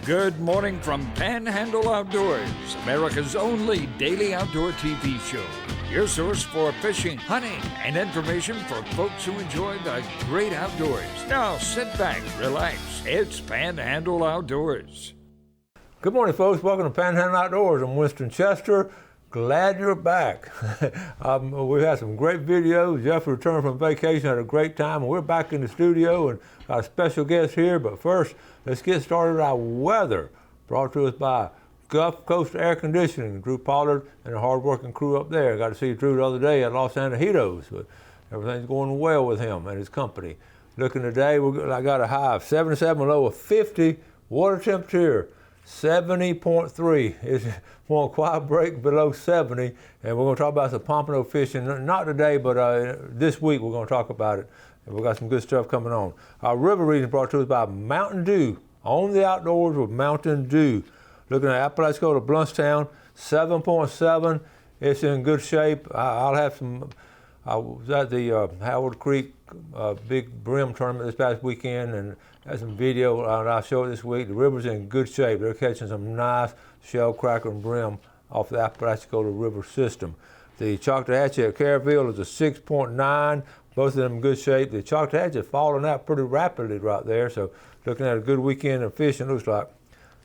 Good morning from Panhandle Outdoors, America's only daily outdoor TV show. Your source for fishing, hunting, and information for folks who enjoy the great outdoors. Now sit back, relax. It's Panhandle Outdoors. Good morning, folks. Welcome to Panhandle Outdoors. I'm Winston Chester. Glad you're back. We had some great videos. Jeff returned from vacation, had a great time, and we're back in the studio and got a special guest here. But first, let's get started with our weather, brought to us by Gulf Coast Air Conditioning. Drew Pollard and a hard-working crew up there. Got to see Drew the other day at Los Angeles. But everything's going well with him and his company. Looking today, I got a high of 77, low of 50. Water temperature 70.3. It's one quiet break below 70, and we're going to talk about some pompano fishing. Not today, but this week we're going to talk about it. And we've got some good stuff coming on. Our river reading brought to us by Mountain Dew. On the outdoors with Mountain Dew. Looking at Apalachicola to Bluntstown, 7.7. It's in good shape. I'll have some. I was at the Howard Creek Big Brim tournament this past weekend, and had some video, and I'll show it this week. The river's in good shape. They're catching some nice shell cracker and brim off the Apalachicola River system. The Choctawhatchee at Caraville is a 6.9. Both of them in good shape. The Choctawhatchee is falling out pretty rapidly right there, so looking at a good weekend of fishing, looks like.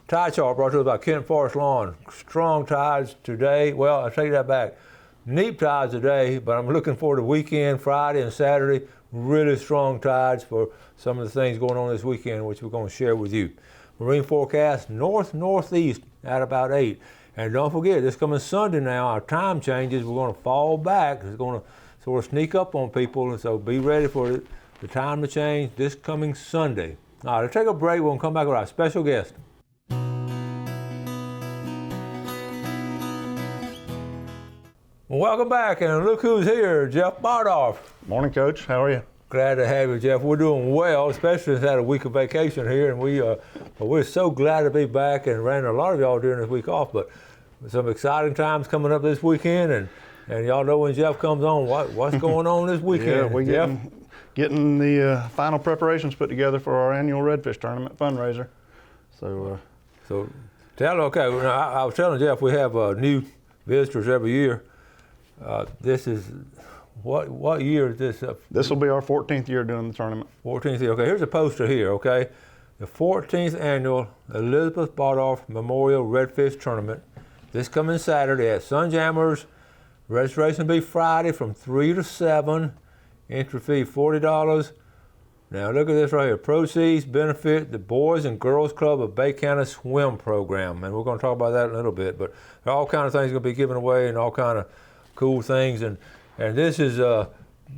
Tide chart brought to us by Kent Forest Lawn. Strong tides today. Well, I take that back. Neap tides today, but I'm looking for the weekend, Friday and Saturday. Really strong tides for some of the things going on this weekend, which we're going to share with you. Marine forecast north-northeast at about 8. And don't forget, this coming Sunday now, our time changes. We're going to fall back. It's going to sort of sneak up on people, and so be ready for the time to change this coming Sunday. All right, let's take a break. We'll come back with our special guest. Well, welcome back, and look who's here, Jeff Bardolph. Morning, Coach. How are you? Glad to have you, Jeff. We're doing well, especially since I had a week of vacation here, and we're so glad to be back, and ran a lot of y'all during this week off, but some exciting times coming up this weekend, and y'all know when Jeff comes on, what's going on this weekend? Yeah, we're getting the final preparations put together for our annual redfish tournament fundraiser. So I was telling Jeff we have new visitors every year. This is, what year is this? This will be our 14th year doing the tournament. 14th year. Okay, here's a poster here, okay? The 14th annual Elizabeth Bardolph Memorial Redfish Tournament. This coming Saturday at Sunjammers. Registration will be Friday from 3 to 7. Entry fee $40. Now look at this right here. Proceeds benefit the Boys and Girls Club of Bay County Swim Program. And we're going to talk about that in a little bit. But there are all kind of things going to be given away and all kind of cool things. And this is,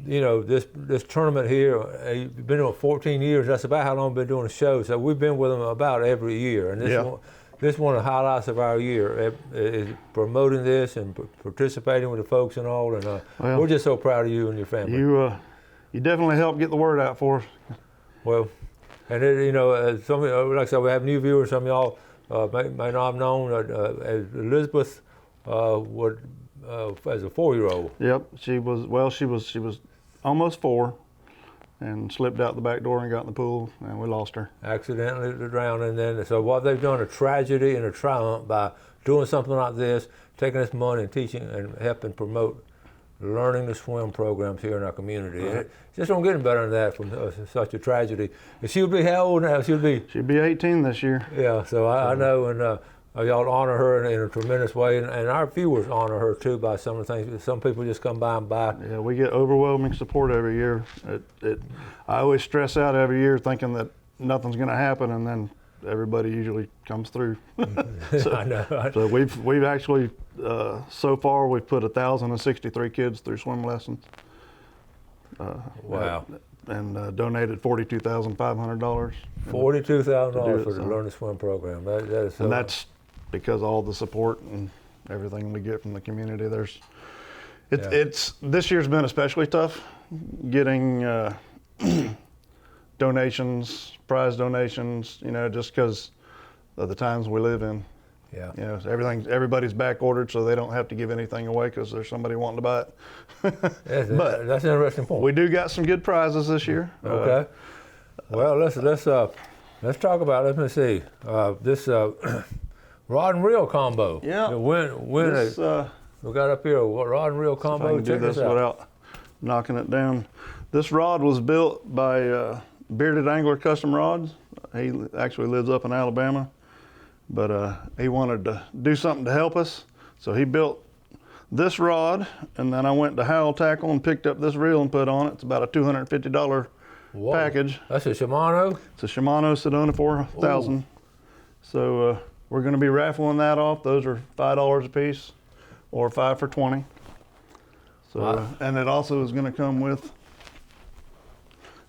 this tournament here, you've been doing 14 years. That's about how long we've been doing the show. So we've been with them about every year. And this one of the highlights of our year is promoting this and participating with the folks and all. And we're just so proud of you and your family. You definitely helped get the word out for us. Well, and some like I said, we have new viewers. Some of y'all may not have known as Elizabeth would. As a 4-year-old. Yep, she was almost 4 and slipped out the back door and got in the pool, and we lost her. Accidentally drowned, and then so what they've done, a tragedy and a triumph by doing something like this, taking this money and teaching and helping promote learning to swim programs here in our community. Right. And it just don't get any better than that from such a tragedy. And she would be how old now? She'd be 18 this year. Yeah, so I know, and y'all honor her in a tremendous way, and our viewers honor her too by some of the things. Some people just come by and buy. Yeah, we get overwhelming support every year. I always stress out every year thinking that nothing's going to happen, and then everybody usually comes through. I know. So we've actually so far we've put 1,063 kids through swim lessons. Wow. And donated $42,500. $42,000 for the Learn to Swim program. That is so. And that's because all the support and everything we get from the community. It's this year's been especially tough getting donations, prize donations. Just because of the times we live in. Yeah. Everybody's back ordered, so they don't have to give anything away because there's somebody wanting to buy it. But that's an interesting point. We do got some good prizes this year. Okay. Well, let's Let's talk about, let me see, this rod and reel combo. Yeah. We got up here a rod and reel combo. I can do this without knocking it down. This rod was built by Bearded Angler Custom Rods. He actually lives up in Alabama, but he wanted to do something to help us. So he built this rod, and then I went to Howell Tackle and picked up this reel and put on it. It's about a $250 package. That's a Shimano? It's a Shimano Sedona 4000. Ooh. So we're going to be raffling that off. Those are $5 a piece, or 5 for $20. So, wow. And it also is going to come with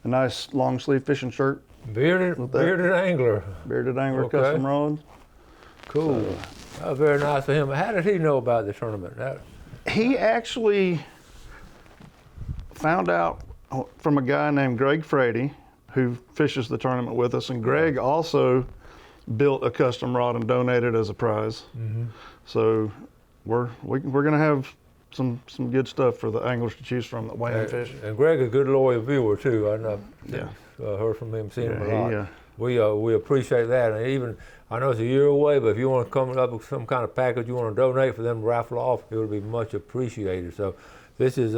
a nice long sleeve fishing shirt. Bearded Angler. Bearded Angler Custom Rods. Cool. So, that was very nice of him. How did he know about the tournament? He actually found out from a guy named Greg Frady, who fishes the tournament with us, and Greg also built a custom rod and donated as a prize. Mm-hmm. So we're going to have some good stuff for the anglers to choose from that weigh in fish. And Greg is a good loyal viewer too. I know. Yeah. Heard from him, seen him a lot. We appreciate that, and even I know it's a year away, but if you want to come up with some kind of package you want to donate for them to raffle off, it would be much appreciated. So this is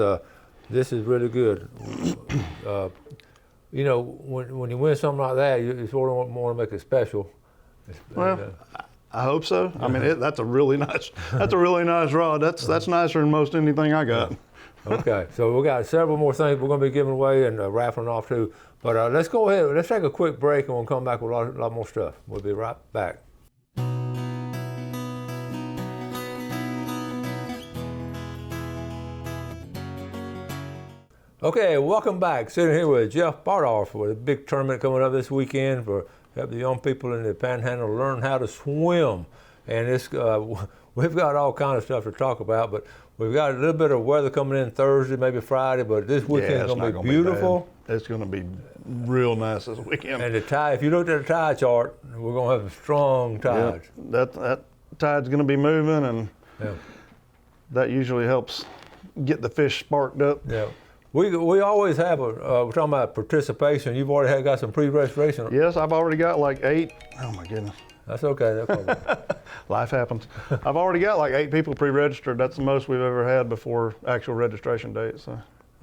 really good. You know, when you win something like that, you sort of want to make it special. Well, I hope so. I mean, that's a really nice rod. That's nicer than most anything I got. Okay, so we got several more things we're going to be giving away and raffling off too. But let's go ahead. Let's take a quick break, and we'll come back with a lot more stuff. We'll be right back. Okay, welcome back. Sitting here with Jeff Bardolph for the big tournament coming up this weekend for help the young people in the Panhandle learn how to swim. And it's we've got all kinds of stuff to talk about, but we've got a little bit of weather coming in Thursday, maybe Friday, but this weekend is going to be beautiful. It's going to be real nice this weekend. And the tide, if you looked at the tide chart, we're going to have strong tides. Yep. That tide's going to be moving, and that usually helps get the fish sparked up. Yeah. We always have we're talking about participation. You've already got some pre-registration. Yes, I've already got like 8. Oh my goodness. That's okay. Life happens. I've already got like 8 people pre-registered. That's the most we've ever had before actual registration date. So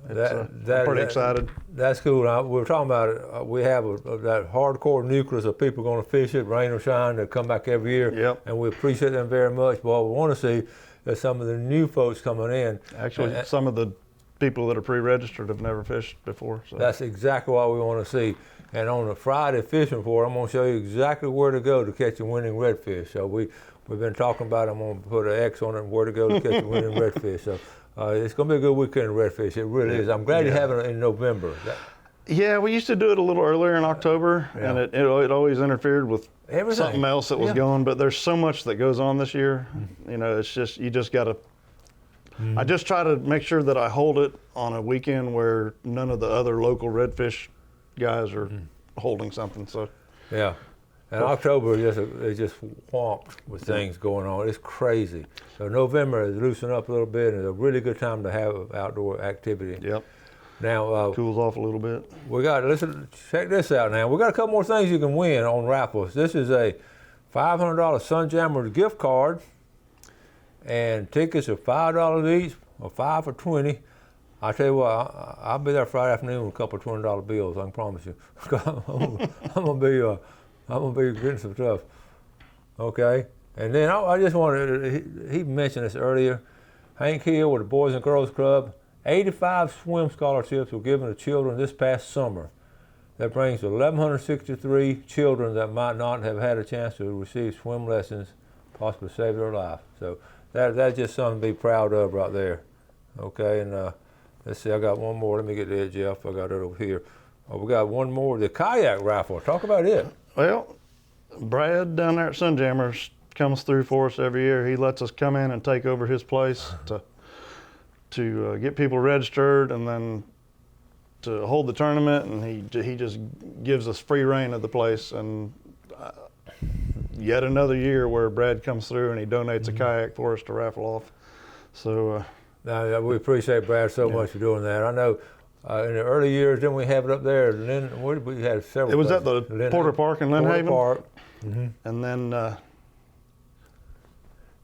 I'm pretty excited. That's cool. Now, we're talking about we have that hardcore nucleus of people going to fish it, rain or shine, that come back every year. Yep. And we appreciate them very much. But what we want to see is some of the new folks coming in. Actually, some of the people that are pre-registered have never fished before. So that's exactly what we want to see. And on the Friday fishing report, I'm going to show you exactly where to go to catch a winning redfish. So we've been talking about it. I'm going to put an X on it and where to go to catch a winning redfish. So it's going to be a good weekend of redfish. It really is. I'm glad you're having it in November. Yeah, we used to do it a little earlier in October, and it always interfered with something else that was going. But there's so much that goes on this year. You know, it's just you just got to. I just try to make sure that I hold it on a weekend where none of the other local redfish guys are holding something. So yeah, and October is just swamped with things going on. It's crazy. So November is loosening up a little bit, and it's a really good time to have outdoor activity. Yep. Now cools off a little bit. Check this out. Now we got a couple more things you can win on raffles. This is a $500 Sunjammer gift card. And tickets are $5 each, or 5 for $20. I tell you what, I'll be there Friday afternoon with a couple of $20 bills. I can promise you. I'm gonna be getting some stuff. Okay, and then I just wanted. He mentioned this earlier. Hank Hill with the Boys and Girls Club. 85 swim scholarships were given to children this past summer. That brings 1,163 children that might not have had a chance to receive swim lessons, possibly save their life. So. That's just something to be proud of right there. Okay, and let's see, I got one more. Let me get there, Jeff. I got it over here. We got one more, the kayak raffle. Talk about it. Well, Brad down there at Sunjammers comes through for us every year. He lets us come in and take over his place to get people registered and then to hold the tournament, and he just gives us free reign of the place. And yet another year where Brad comes through and he donates a kayak for us to raffle off. So we appreciate Brad so much for doing that. I know In the early years, didn't we have it up there? Where did we have several? It was at places. the Porter Park in Lynn Porter Haven. Park. And then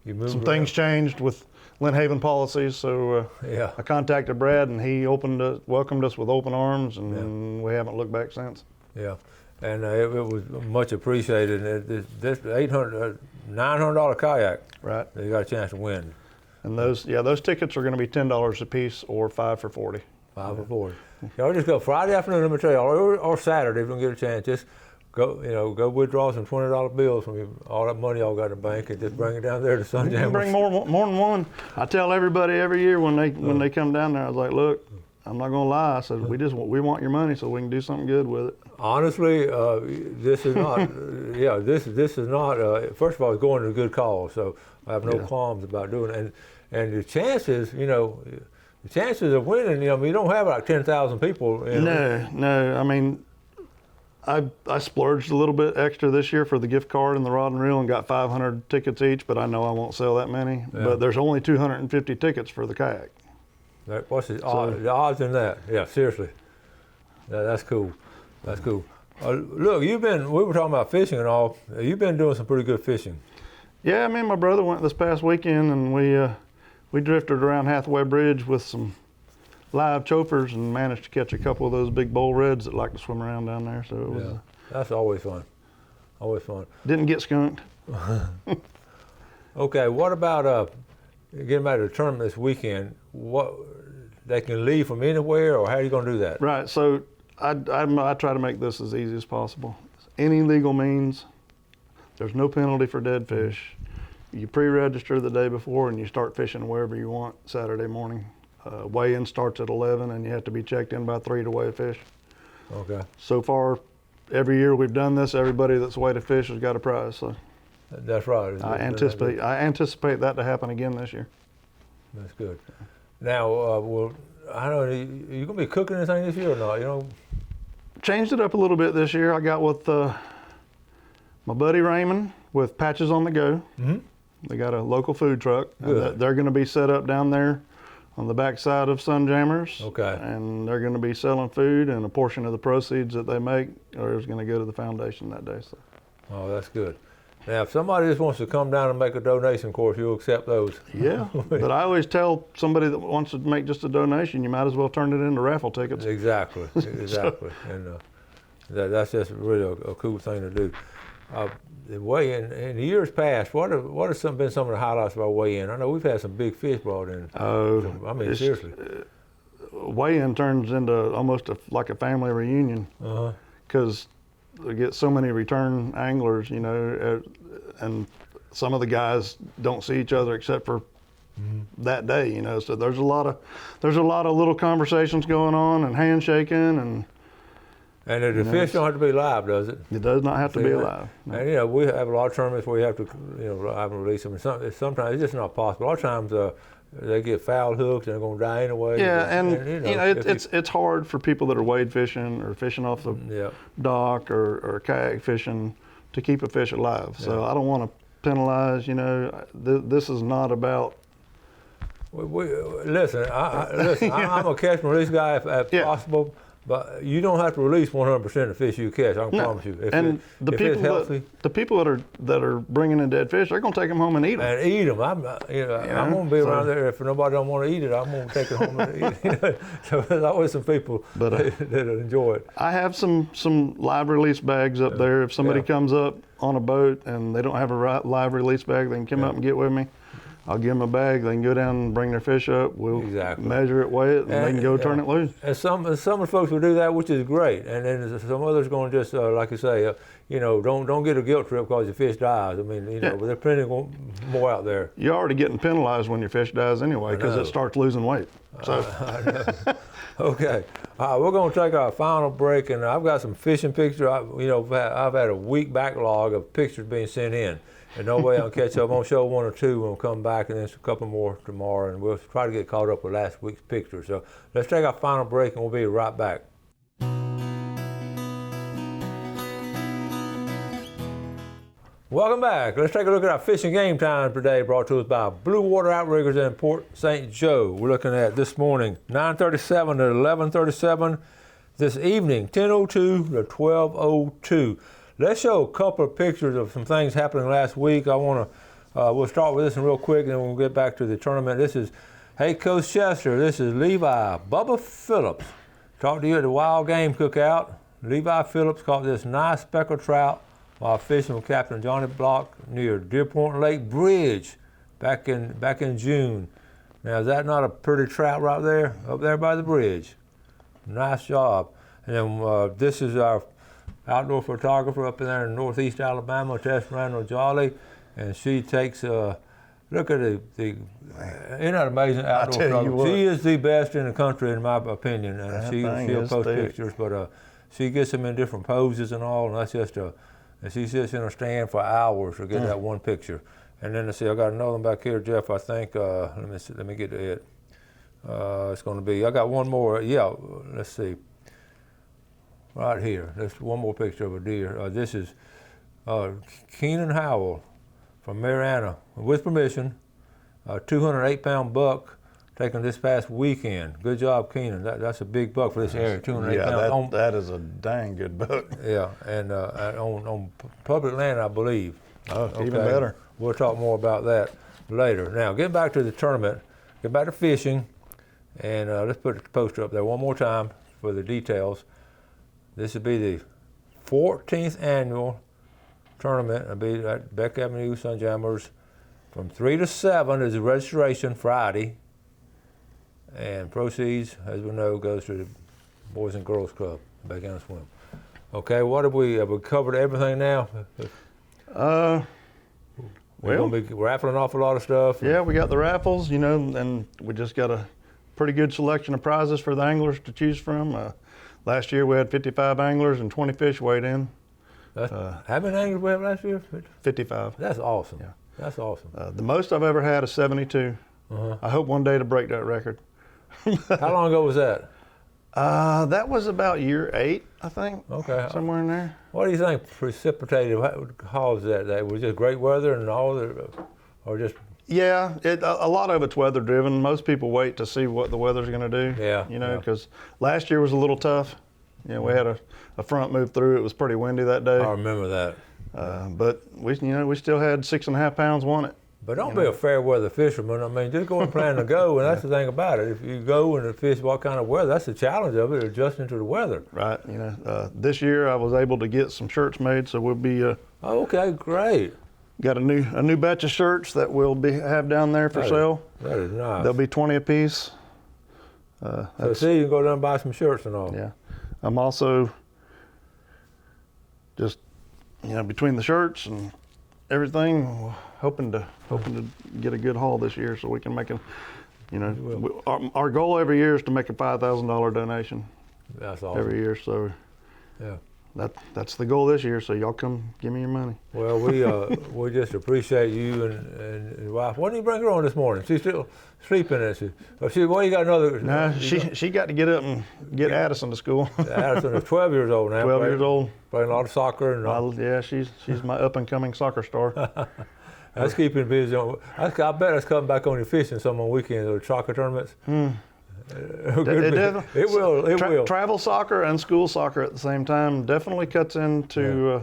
You moved some around. things changed with Lynn Haven policies, so Yeah. I contacted Brad, and he welcomed us with open arms, and we haven't looked back since. Yeah, and it was much appreciated. And this $800, $900 kayak, Right. you got a chance to win. And those tickets are going to be $10 a piece or 5 for 40. 5 or 40. Y'all just go Friday afternoon, let me tell y'all, or Saturday if you don't get a chance. Just go withdraw some $20 bills from all that money y'all got in the bank and just bring it down there to You Sunjammers. can bring more than one. I tell everybody every year when they come down there, I was like, look, I'm not gonna lie. I said we want your money so we can do something good with it. Honestly, this is not. This is not. First of all, it's going to a good cause, so I have no qualms about doing it. And the chances, the chances of winning, you don't have like 10,000 people. No. I mean, I splurged a little bit extra this year for the gift card and the rod and reel and got 500 tickets each, but I know I won't sell that many. Yeah. But there's only 250 tickets for the kayak. What's the odds in that? Yeah, seriously. That's cool. That's cool. Look, we were talking about fishing and all. You've been doing some pretty good fishing. Yeah, me and my brother went this past weekend, and we drifted around Hathaway Bridge with some live chopers and managed to catch a couple of those big bull reds that like to swim around down there. So it was, That's always fun. Always fun. Didn't get skunked. Okay, what about getting back to the tournament this weekend? What they can leave from anywhere, or how are you going to do that? Right. So I try to make this as easy as possible. Any legal means. There's no penalty for dead fish. You pre-register the day before and you start fishing wherever you want Saturday morning. Weigh-in starts at 11 and you have to be checked in by 3 to weigh a fish. Okay. So far, every year we've done this, everybody that's weighed a fish has got a prize. So That's right. I anticipate that to happen again this year. That's good. Now, I don't know, you going to be cooking anything this year or not? Changed it up a little bit this year. I got with my buddy Raymond with Patches on the Go. Mm-hmm. They got a local food truck. Good. And they're going to be set up down there on the backside of Sunjammers. Okay. And they're going to be selling food, and a portion of the proceeds that they make is going to go to the foundation that day. So. Oh, that's good. Now, if somebody just wants to come down and make a donation, of course, you'll accept those. Yeah, but I always tell somebody that wants to make just a donation, you might as well turn it into raffle tickets. Exactly. And that's just really a cool thing to do. The weigh-in, in years past, what have been some of the highlights of our weigh-in? I know we've had some big fish brought in. I mean, seriously. Weigh-in turns into almost like a family reunion because we get so many return anglers, and some of the guys don't see each other except for that day, So there's a lot of little conversations going on and handshaking And the fish don't have to be live, does it? It does not have to be alive. No. And we have a lot of tournaments where you have to, live and release them. And sometimes it's just not possible. A lot of times they get foul hooks and they're going to die anyway. Yeah, it's hard for people that are wade fishing or fishing off the dock or kayak fishing to keep a fish alive. So I don't want to penalize. This is not about. Listen, I'm a catch and release guy if possible. But you don't have to release 100% of the fish you catch. I can promise you. The people that are bringing in dead fish, they're going to take them home and eat them. And eat them. I'm going to be around there. If nobody don't want to eat it, I'm going to take it home and eat it. So there's always some people that enjoy it. I have some live release bags up there. If somebody comes up on a boat and they don't have a live release bag, they can come up and get with me. I'll give them a bag. They can go down and bring their fish up. We'll measure it, weigh it, and they can go turn it loose. And some of the folks will do that, which is great. And then some others are going to just, like you say, don't get a guilt trip because your fish dies. I mean, but there's plenty more out there. You're already getting penalized when your fish dies anyway because it starts losing weight. So. Okay, we're going to take our final break, and I've got some fishing pictures. I've had a week backlog of pictures being sent in. And no way I'll catch up. I'm going to show 1 or 2 when we come back, and then a couple more tomorrow, and we'll try to get caught up with last week's pictures. So let's take our final break, and we'll be right back. Welcome back. Let's take a look at our fishing game time today, brought to us by Blue Water Outriggers in Port St. Joe. We're looking at this morning 9:37 to 11:37. This evening 10:02 to 12:02. Let's show a couple of pictures of some things happening last week. We'll start with this one real quick, and then we'll get back to the tournament. This is Hey Coach Chester. This is Levi Bubba Phillips. Talked to you at the Wild Game Cookout. Levi Phillips caught this nice speckled trout while fishing with Captain Johnny Block near Deer Point Lake Bridge back in June. Now, is that not a pretty trout right there, up there by the bridge? Nice job. And then this is our outdoor photographer up in there in northeast Alabama, Tess Randall Jolly, and she takes look at isn't that amazing outdoor photographer? She is the best in the country, in my opinion, and she'll post pictures, but she gets them in different poses and all, and that's just and she sits in a stand for hours to get that one picture. And then let's see, I got another one back here, Jeff. I think let me get to it. It's going to be. I got one more. Yeah, let's see. Right here. There's one more picture of a deer. This is Keenan Howell from Mariana, with permission. 208-pound buck taken this past weekend. Good job, Keenan. That's a big buck for this area. 208 pounds. That is a dang good buck. Yeah, and on public land, I believe. Oh, okay. Even better. We'll talk more about that later. Now, getting back to the tournament, get back to fishing, and let's put the poster up there one more time for the details. This will be the 14th annual tournament. It'll be at Beck Avenue Sunjammers from 3 to 7 is the registration Friday. And proceeds, as we know, goes to the Boys and Girls Club, Beck County Swim. Okay, what have we covered everything now? We're going to be raffling off a lot of stuff. Yeah, we got the raffles, and we just got a pretty good selection of prizes for the anglers to choose from. Last year we had 55 anglers and 20 fish weighed in. How many anglers we have last year? 55. That's awesome. Yeah. That's awesome. The most I've ever had is 72. I hope one day to break that record. How long ago was that? That was about year 8, I think. Okay. Somewhere in there. What do you think precipitated? What caused that? Was it just great weather and all, or just? Yeah, a lot of it's weather driven. Most people wait to see what the weather's going to do. Yeah. Because last year was a little tough. We had a front move through. It was pretty windy that day. I remember that. But we still had 6.5 pounds won it. But don't be a fair weather fisherman. I mean, just go and plan to go, and that's the thing about it. If you go and the fish what kind of weather, that's the challenge of it, adjusting to the weather. Right. This year I was able to get some shirts made, so we'll be. Okay, great. Got a new batch of shirts that we'll have down there for sale. That is nice. They'll be 20 apiece. So see, you can go down and buy some shirts and all. Yeah. I'm also just, between the shirts and everything, hoping to get a good haul this year so we can make our goal every year is to make a $5,000 donation. That's awesome. Every year, so yeah. That's the goal this year, so y'all come give me your money. Well, we just appreciate you and your wife. Why didn't you bring her on this morning? She's still sleeping, isn't she? Well, you got another. No, she got to get up and get Addison to school. Addison is 12 years old now. 12 years old. Playing a lot of soccer. And yeah, she's my up-and-coming soccer star. That's keeping busy. I bet that's coming back on your fishing some on weekends or soccer tournaments. It will. Travel soccer and school soccer at the same time definitely cuts into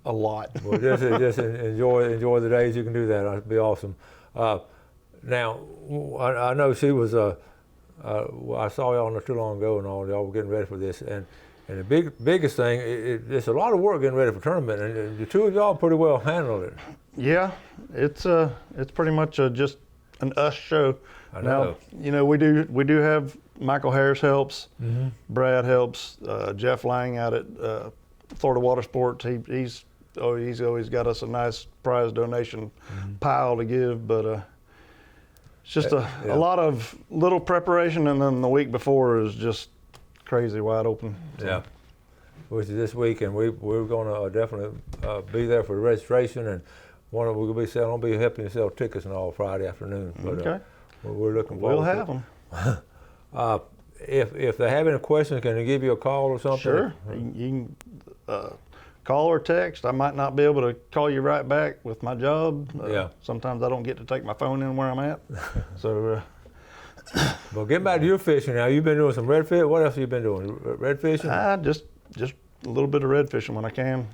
a lot. Well, just enjoy the days you can do that. That'd be awesome. Now, I know she was. I saw y'all not too long ago, and all y'all were getting ready for this, and the biggest thing, it's a lot of work getting ready for tournament, and the two of y'all pretty well handled it. Yeah, it's pretty much just an us show. I know. Now, we do have Michael Harris helps, Brad helps, Jeff Lang out at Florida Water Sports. He's always got us a nice prize donation pile to give, but it's just a lot of little preparation, and then the week before is just crazy wide open. So. Yeah. Which is this week, and we're going to definitely be there for the registration, and we're going to be helping you sell tickets and all Friday afternoon. But, okay. We're looking forward. We'll have them. If they have any questions, can they give you a call or something? Sure. You can call or text. I might not be able to call you right back with my job. Yeah. Sometimes I don't get to take my phone in where I'm at. So. Well, getting back to your fishing now, you've been doing some redfish. What else have you been doing? Red fishing? Just a little bit of red fishing when I can.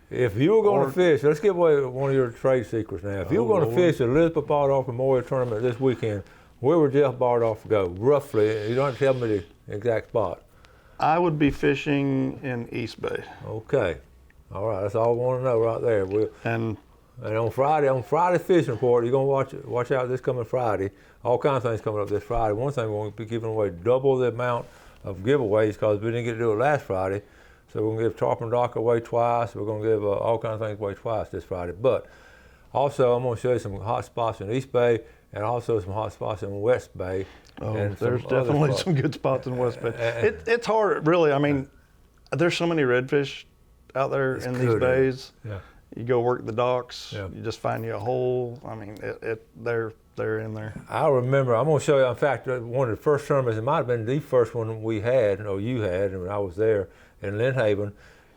If you were going to fish, let's give away one of your trade secrets now. If you were going to fish the Elizabeth Bardolph Memorial Tournament this weekend, where would Jeff Bardolph go, roughly? You don't have to tell me the exact spot. I would be fishing in East Bay. Okay. All right, that's all I want to know right there. And on Friday fishing report, you're going to watch out this coming Friday. All kinds of things coming up this Friday. One thing, we're going to be giving away double the amount of giveaways because we didn't get to do it last Friday. So we're going to give Tarpon Dock away twice. We're going to give all kinds of things away twice this Friday. But also, I'm going to show you some hot spots in East Bay and also some hot spots in West Bay. Oh, there's definitely some good spots in West Bay. It's hard, really. I mean, there's so many redfish out there in these bays. Yeah. You go work the docks, Yeah. you just find you a hole. I mean, they're in there. I remember, I'm going to show you, in fact, one of the first tournaments, it might have been the first one we had, or you had, and I was there in Lynn Haven.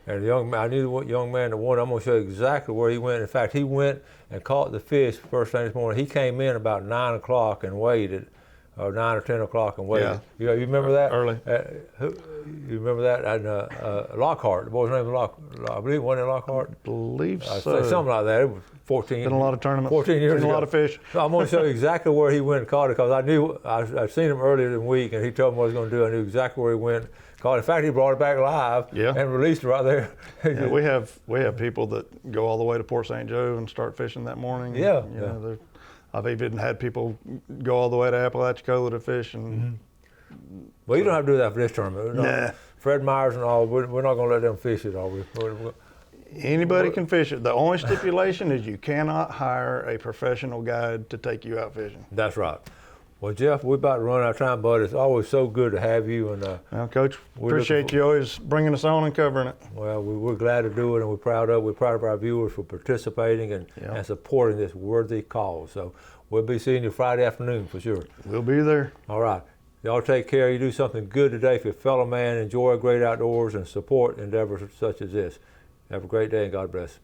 And I knew the young man that won. I'm going to show you exactly where he went. In fact, he went and caught the fish first thing this morning. He came in about 9 o'clock and weighed it, or 9 or 10 o'clock and weighed it. You remember that? Early. You remember that? And Lockhart, the boy's name was Lockhart. I believe, wasn't it Lockhart? I believe so. Something like that. It was 14. Been a lot of tournaments. 14 years Been ago. a lot of fish. So I'm going to show you exactly where he went and caught it because I knew, I'd seen him earlier in the week and he told me what he was going to do. I knew exactly where he went. Caught it. In fact, he brought it back live and released it right there. Yeah, we have people that go all the way to Port St. Joe and start fishing that morning. Yeah. You know, I've even had people go all the way to Apalachicola to fish. And Well, you don't have to do that for this tournament. Nah. Fred Myers and all, we're not going to let them fish it, are we? Anybody can fish it. The only stipulation is you cannot hire a professional guide to take you out fishing. That's right. Well, Jeff, we're about to run out of time, but it's always so good to have you. And well, Coach, appreciate you always bringing us on and covering it. Well, we're glad to do it, and we're proud of our viewers for participating and supporting this worthy cause. So we'll be seeing you Friday afternoon for sure. We'll be there. All right. Y'all take care. You do something good today for your fellow man. Enjoy great outdoors and support endeavors such as this. Have a great day and God bless.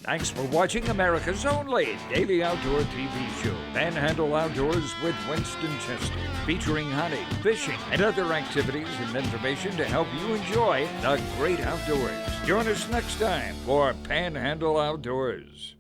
Thanks for watching America's only daily outdoor TV show, Panhandle Outdoors with Winston Chester, featuring hunting, fishing, and other activities and information to help you enjoy the great outdoors. Join us next time for Panhandle Outdoors.